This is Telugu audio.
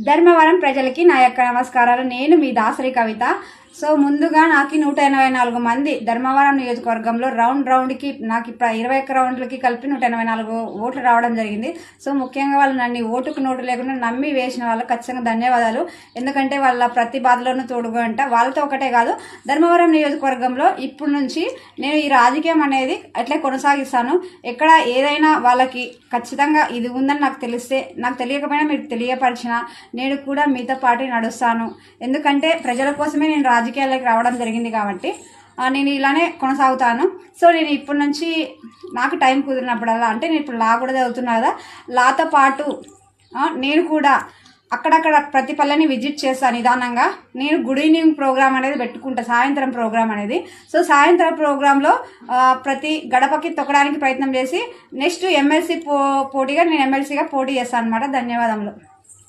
ధర్మవరం ప్రజలకి నా యొక్క నమస్కారాలు. నేను మీ దాసరి కవిత. సో ముందుగా నాకు 184 మంది ధర్మవరం నియోజకవర్గంలో రౌండ్కి నాకు 21 రౌండ్లకి కలిపి 184 ఓట్లు రావడం జరిగింది. సో ముఖ్యంగా వాళ్ళు నన్ను ఓటుకు నోటు లేకుండా నమ్మి వేసిన వాళ్ళకి ఖచ్చితంగా ధన్యవాదాలు. ఎందుకంటే వాళ్ళ ప్రతి బాధలోనూ తోడుగా అంట. వాళ్ళతో ఒకటే కాదు, ధర్మవరం నియోజకవర్గంలో ఇప్పుడు నుంచి నేను ఈ రాజకీయం అనేది అట్లే కొనసాగిస్తాను. ఎక్కడ ఏదైనా వాళ్ళకి ఖచ్చితంగా ఇది ఉందని నాకు తెలిస్తే, నాకు తెలియకపోయినా మీరు తెలియపరిచిన నేను కూడా మీతో పాటు నడుస్తాను. ఎందుకంటే ప్రజల కోసమే నేను రాజకీయాల్లోకి రావడం జరిగింది కాబట్టి నేను ఇలానే కొనసాగుతాను. సో నేను ఇప్పటి నుంచి నాకు టైం కుదిరినప్పుడల్లా, అంటే నేను ఇప్పుడు లా కూడా చదువుతున్నా కదా, లాతో పాటు నేను కూడా అక్కడక్కడ ప్రతి పల్లెని విజిట్ చేస్తాను నిదానంగా. నేను గుడ్ ఈవినింగ్ ప్రోగ్రామ్ అనేది పెట్టుకుంటా, సాయంత్రం ప్రోగ్రామ్ అనేది. సో సాయంత్రం ప్రోగ్రాంలో ప్రతి గడపకి తొక్కడానికి ప్రయత్నం చేసి నెక్స్ట్ ఎమ్మెల్సీ పోటీగా నేను ఎమ్మెల్సీగా పోటీ చేస్తాను అనమాట. ధన్యవాదములు.